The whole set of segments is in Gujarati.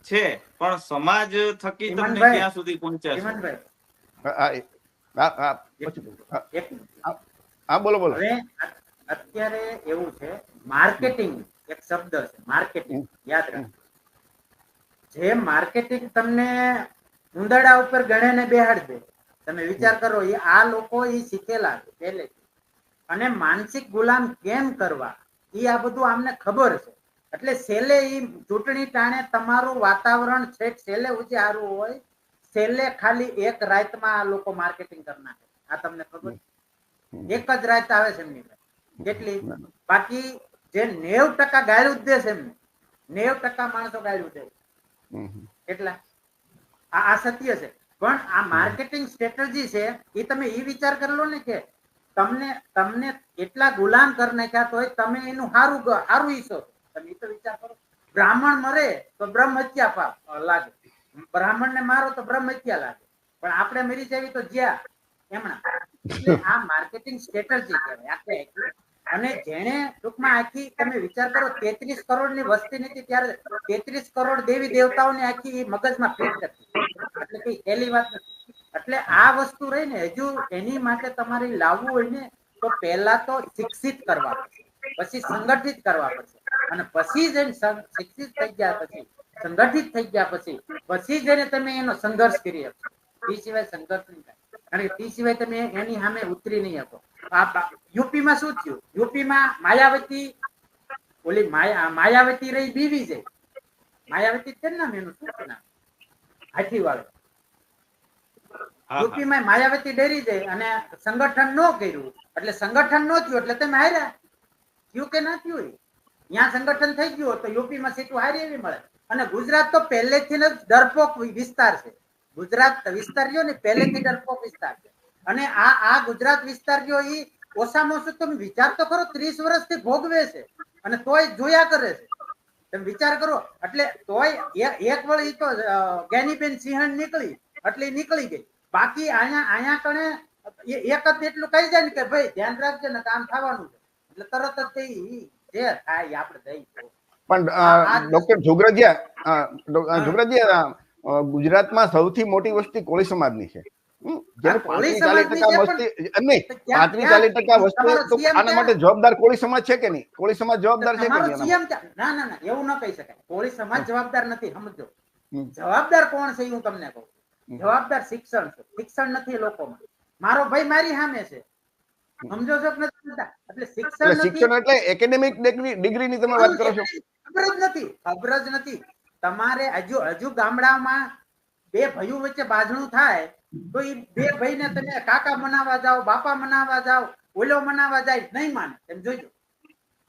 છે, પણ સમાજ થકી તમને ઈમાનભાઈ, ક્યાં સુધી પહોંચ્યા છો? ઈમાનભાઈ, હા બોલો બોલો. હવે અત્યારે એવું છે, માર્કેટિંગ એક શબ્દ છે, માર્કેટિંગ યાદ રાખો. જે માર્કેટિંગ તમને ઉંદરડા ઉપર ગણેને બેહાડ દે, તમે વિચાર કરો, એ આ લોકો એ શીખેલા છે પહેલેથી. અને માનસિક ગુલામ કેમ કરવા, એ આ બધું આમને ખબર છે. એટલે છેલ્લે ઈ ચૂંટણી ટાણે તમારું વાતાવરણ છે, છેલ્લે ઉજે સારું હોય, છેલ્લે ખાલી એક રાતમાં આ લોકો માર્કેટિંગ કરી નાખે. આ તમને ખબર? એક જ રાત આવે છે એમની કેટલી, બાકી જે 90% ગાયરું જ દેશ એમને, 90% માણસો ગાયરું દે. એટલા આ સત્ય છે. પણ આ માર્કેટિંગ સ્ટ્રેટેજી છે, એ તમે એ વિચાર કરેલો ને કે તમને તમને એટલા ગુલામ કરી નાખ્યા તોય તમે એનું સારું સારું ઈચ્છો. તમે એ તો વિચાર કરો, બ્રાહ્મણ મરે તો બ્રહ્મ હત્યા પાપ લાગે, બ્રાહ્મણ ને મારો તો બ્રહ્મ હત્યા લાગે, પણ આપણે મરી જવી તો જ્યાં એમણા. એટલે આ માર્કેટિંગ સ્ટ્રેટેજી કહેવાય આખે આખી. અને જેને ટૂંકમાં આખી તમે વિચાર કરો, 33 કરોડ ની વસ્તી નથી ત્યારે 33 કરોડ દેવી દેવતાઓને આખી મગજમાં ફિટ કરતી. એટલે કઈ પહેલી વાત નથી. એટલે આ વસ્તુ રહી ને, હજુ એની માટે તમારે લાવવું હોય ને, તો પહેલા તો શિક્ષિત કરવા પડશે, પછી સંગઠિત કરવા પડશે, અને પછી જઈને શિક્ષિત થઈ ગયા પછી, સંગઠિત થઈ ગયા પછી જઈને તમે એનો સંઘર્ષ કરી શકશો. એ સિવાય સંઘર્ષ નહીં થાય, કારણ કે તે સિવાય તમે એની સામે ઉતરી નહીં શકો. યુપીમાં શું થયું? યુપીમાં માયાવતી, ઓલી માયાવતી રહી બીવી છે, માયાવતી છે ને એનું શું છે નામ, હાથી વાળો. યુપીમાં માયાવતી ડરી જાય અને સંગઠન ન કર્યું, એટલે સંગઠન ન થયું એટલે તમે હાર્યા. થયું કે ના થયું? ત્યાં સંગઠન થઈ ગયું તો યુપીમાં સીટો હારી એવી મળે. અને ગુજરાત તો પહેલેથી જ ડરપોક વિસ્તાર છે. ગુજરાત વિસ્તાર રહ્યો ને પહેલેથી ડરપોક વિસ્તાર છે. અને આ ગુજરાત વિસ્તાર રહ્યો એ ઓછામાં ઓછું તમે વિચાર તો કરો, 30 વર્ષથી ભોગવે છે અને તોય જોયા કરે છે. તમે વિચાર કરો, એટલે તોય એક વળી તો જ્ઞાનીબેન સિંહણ નીકળી એટલે નીકળી ગઈ. બાકી અહીંયા કણે એક જ એટલું કહી જાય ને કે ભાઈ ધ્યાન રાખજો ને કામ થવાનું છે, એટલે તરત જ જે થાય આપણે દઈ. પણ ડોક્ટર જોગરાજીયા, ગુજરાતમાં સૌથી મોટી વસ્તી કોળી સમાજની છે. જેનું 35-40% વસ્તી નહીં, 35-40% વસ્તી તો આના માટે જવાબદાર કોળી સમાજ છે કે નહીં? કોળી સમાજ જવાબદાર છે કે નહીં? ના ના ના, એવું ન કહી શકાય. કોળી સમાજ જવાબદાર નથી. સમજો, જવાબદાર કોણ છે હું તમને કહું. જવાબદાર શિક્ષણ છે. શિક્ષણ નથી લોકોમાં. મારો ભાઈ મારી સામે છે, સમજો છો કે નથી? એટલે શિક્ષણ એટલે એકેડેમિક ડિગ્રી ની તમે વાત કરો છો? ખબર જ નથી. તમારે હજુ ગામડામાં બે ભાઈઓ વચ્ચે બાજણું થાય તો એ બે ભાઈને તમે કાકા મનાવવા જાઓ, બાપા મનાવવા જાઓ, ઓલો મનાવવા જાય, નહીં માને. એમ જોઈજો.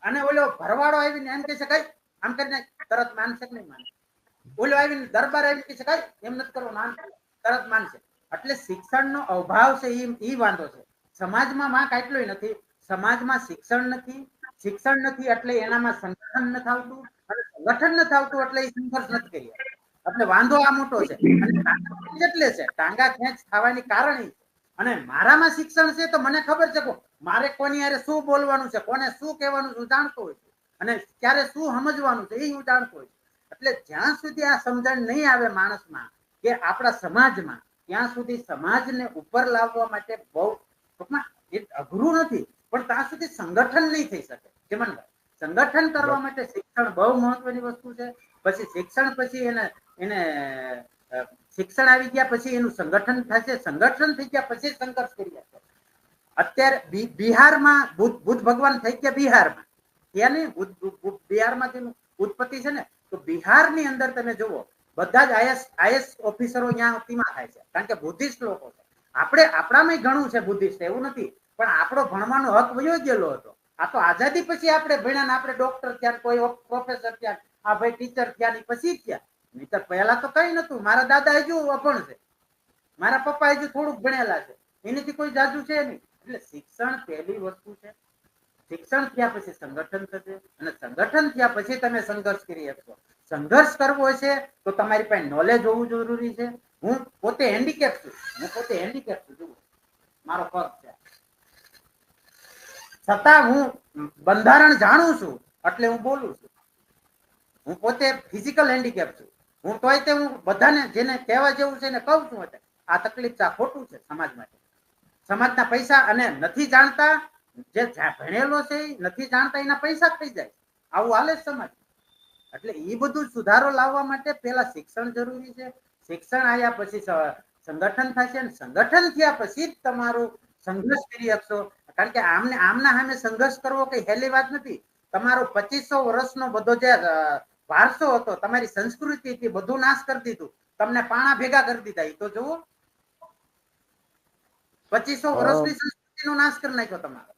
અને ઓલો ભરવાડો આવીને એમ કહે છે કઈ આમ કરીને તરત માનશે કે નહીં માને? ઓલો આવીને દરબાર આવીને કહે છે કઈ એમ નથી કરવાનું, તરત માનશે. એટલે શિક્ષણનો અભાવ છે, એ વાંધો છે. સમાજમાં વાંક એટલો નથી, સમાજમાં શિક્ષણ નથી. શિક્ષણ નથી એટલે એનામાં સંગઠન નથી આવતું, અને સંગઠન નથી આવતું એટલે એ સંઘર્ષ નથી કરી. એટલે વાંધો આ મોટો છે. અને એટલે છે ટાંગા ખેંચ થવાની કારણ છે. અને મારામાં શિક્ષણ છે તો મને ખબર છે કે મારે કોની યારે શું બોલવાનું છે, કોને શું કહેવાનું છે જાણતો હોય છે, અને ક્યારે શું સમજવાનું છે એ હું જાણતો હોય. એટલે જ્યાં સુધી આ સમજણ નહીં આવે માણસમાં કે આપણા સમાજમાં, ત્યાં સુધી સમાજને ઉપર લાવવા માટે બહુ ટૂંકમાં અઘરું નથી, પણ ત્યાં સુધી સંગઠન નહીં થઈ શકે. ચીમનભાઈ, સંગઠન કરવા માટે શિક્ષણ બહુ મહત્વની વસ્તુ છે. પછી શિક્ષણ પછી એને શિક્ષણ આવી ગયા પછી એનું સંગઠન થશે, સંગઠન થઈ ગયા પછી સંઘર્ષ કરી. અત્યારે બિહારમાં બુદ્ધ ભગવાન થઈ ગયા બિહારમાં, ત્યાં ને બિહારમાં તેનું ઉત્પત્તિ છે ને, તો બિહારની અંદર તમે જુઓ બધા જ આઈએસ ઓફિસરો ત્યાં થાય છે, કારણ કે બુદ્ધિસ્ટ લોકો છે. આપણામાં ઘણું છે બુદ્ધિસ્ટ, એવું નથી, પણ આપણો ભણવાનો હક વયો ગયેલો હતો. આ તો આઝાદી પછી આપણે ભણ્યા ને, આપણે ડોક્ટર થયા, કોઈ પ્રોફેસર થયા, આ ભાઈ ટીચર થયા ની પછી થયા. નહીં તો પહેલા તો કઈ નતું. મારા દાદા હજુ અભણ છે, મારા પપ્પા હજુ થોડુંક ભણેલા છે, એનાથી કોઈ જાજુ છે નહીં. એટલે શિક્ષણ પહેલી વસ્તુ છે. શિક્ષણ થયા પછી સંગઠન થશે, અને સંગઠન થયા પછી તમે સંઘર્ષ કરી શકશો. સંઘર્ષ કરવો છે તો તમારી પાસે નોલેજ હોવું જરૂરી છે. હું પોતે હેન્ડીકેપ છું, જુઓ મારો પગ છે, છતાં હું બંધારણ જાણું છું એટલે હું બોલું છું. હું પોતે ફિઝિકલ હેન્ડીકેપ છું, હું તોય તે હું બધાને જેને કહેવા જેવું છે એને કહું છું અત્યારે આ તકલીફ છે, આ ખોટું છે સમાજ માટે. સમાજના પૈસા અને નથી જાણતા, જે ભણેલો છે એ નથી જાણતા, એના પૈસા થઈ જાય. આવું હાલે જ સમાજ. એટલે એ બધું સુધારો લાવવા માટે પેલા શિક્ષણ જરૂરી છે. શિક્ષણ આવ્યા પછી સંગઠન થશે, અને સંગઠન થયા પછી જ તમારું સંઘર્ષ કરી શકશો. કારણ કે આમના સામે સંઘર્ષ કરવો કઈ હેલી વાત નથી. તમારો 2500 વર્ષનો બધો જે વારસો હતો, તમારી સંસ્કૃતિ હતી, બધું નાશ કરી દીધું. તમને પાણા ભેગા કરી દીધા. એ તો જુઓ, 2500 વર્ષની સંસ્કૃતિનો નાશ કરી નાખ્યો તમારો.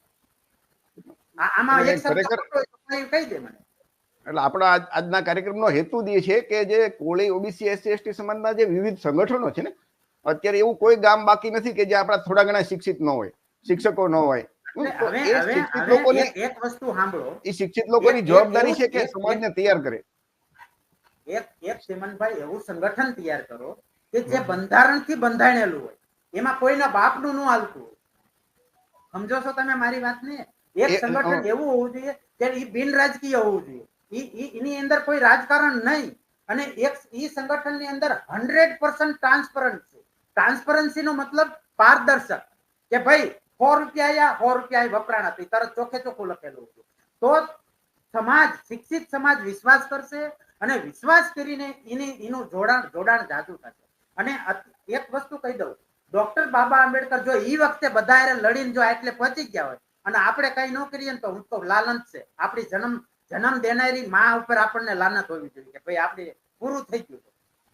આમાં એક શબ્દ કહી દે મને. એટલે આપણા આજના કાર્યક્રમનો હેતુ જ એ છે કે જે કોળી, ઓબીસી, એસસી, એસટી સમાજના જે વિવિધ સંગઠનો છે ને, અત્યારે એવું કોઈ ગામ બાકી નથી કે જે આપણા થોડા ઘણા શિક્ષિત ન હોય, શિક્ષકો ન હોય. એક વસ્તુ સાંભળો, એ શિક્ષિત લોકોની જવાબદારી છે કે સમાજને તૈયાર કરે. એક ચીમનભાઈ એવું સંગઠન તૈયાર કરો કે જે બંધારણથી બંધાણેલું હોય, એમાં કોઈના બાપનું ન હાલતું હોય. સમજો છો તમે મારી વાતને? એક સંગઠન એવું હોવું જોઈએ કે એ બિન રાજકીય હોવું જોઈએ. એની અંદર કોઈ રાજકારણ નહીં, અને એ સંગઠનની અંદર 100% ટ્રાન્સપરન્ટ છે. ટ્રાન્સપરન્સી નો મતલબ પારદર્શક, કે ભાઈ 100 રૂપિયા આયા, 100 રૂપિયા વપરાણા, તરત ચોખ્ખે ચોખ્ખું લખેલું હતું. તો સમાજ, શિક્ષિત સમાજ વિશ્વાસ કરશે, અને વિશ્વાસ કરીને એનું જોડાણ જાજુ થશે. અને એક વસ્તુ કહી દઉં, ડોક્ટર બાબા આંબેડકર જો એ વખતે બધા લડીને જો એટલે પહોંચી ગયા હોય, અને આપણે કઈ ન કરીએ તો હું તો લાલચ છે. આપણી જન્મ દેનારી માં ઉપર આપણને લાનત હોવી જોઈએ કે ભાઈ આપણે પૂરું થઈ ગયું.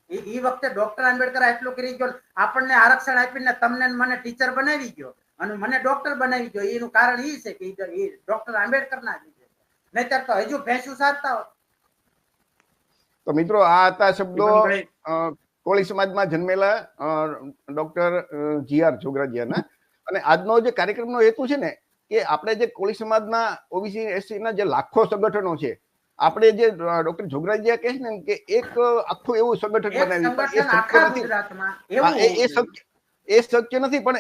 એ વખતે ડોક્ટર આંબેડકર એટલું કરી ગયો, આપણને આરક્ષણ આપીને તમને મને ટીચર બનાવી ગયો અને મને ડોક્ટર બનાવી ગયો. એનું કારણ એ છે કે એ ડોક્ટર આંબેડકર ના લીધે, નહીતર તો હજુ ભેંસું સારતા હોત. તો મિત્રો, આ હતા શબ્દો કોળી સમાજમાં જન્મેલા ડોક્ટર જીઆર જોગરાજીયાના. અને આજનો જે કાર્યક્રમનો હેતુ છે ને, કે આપણે જે કોળી સમાજના, ઓબીસી, એસસી ના જે લાખો સંગઠનો છે, આપણે જે ડોક્ટર જોગરાજીયા કહે છે ને કે એક આખું એવું સંગઠન બનાવી, એ શક્ય નથી. પણ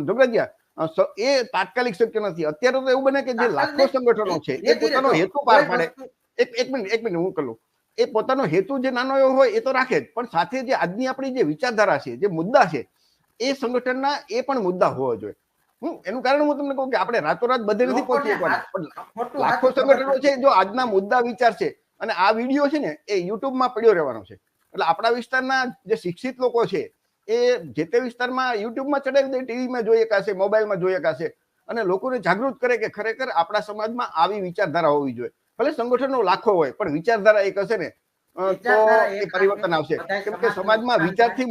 જોગરાજીયા, એ તાત્કાલિક શક્ય નથી. અત્યારે તો એવું બને કે જે લાખો સંગઠનો છે એ પોતાનો હેતુ પાર પાડે. એક મિનિટ હું કહું. એ પોતાનો હેતુ જે નાનો એવો હોય એ તો રાખે જ, પણ સાથે જે આજની આપણી જે વિચારધારા છે, જે મુદ્દા છે, એ સંગઠનના એ પણ મુદ્દા હોવા જોઈએ. એનું કારણ હું તમને કહું કે આપણે રાતોરાત બધે નથી પહોંચી શકવાના, પણ લાખો સંગઠનો છે જો આજના મુદ્દા વિચાર છે, અને આ વિડીયો છે ને એ યુટ્યુબમાં પડ્યો રહેવાનો છે. એટલે આપણા વિસ્તારના જે શિક્ષિત લોકો છે એ જે તે વિસ્તારમાં યુટ્યુબમાં ચડાવી દે, ટીવીમાં જોઈ શકાશે, મોબાઈલમાં જોઈ શકાશે, અને લોકોને જાગૃત કરે કે ખરેખર આપણા સમાજમાં આવી વિચારધારા હોવી જોઈએ. ભલે સંગઠનો લાખો હોય, પણ વિચારધારા એક હશે ને તો એ પરિવર્તન આવશે. કેમ કે સમાજમાં વિચારથી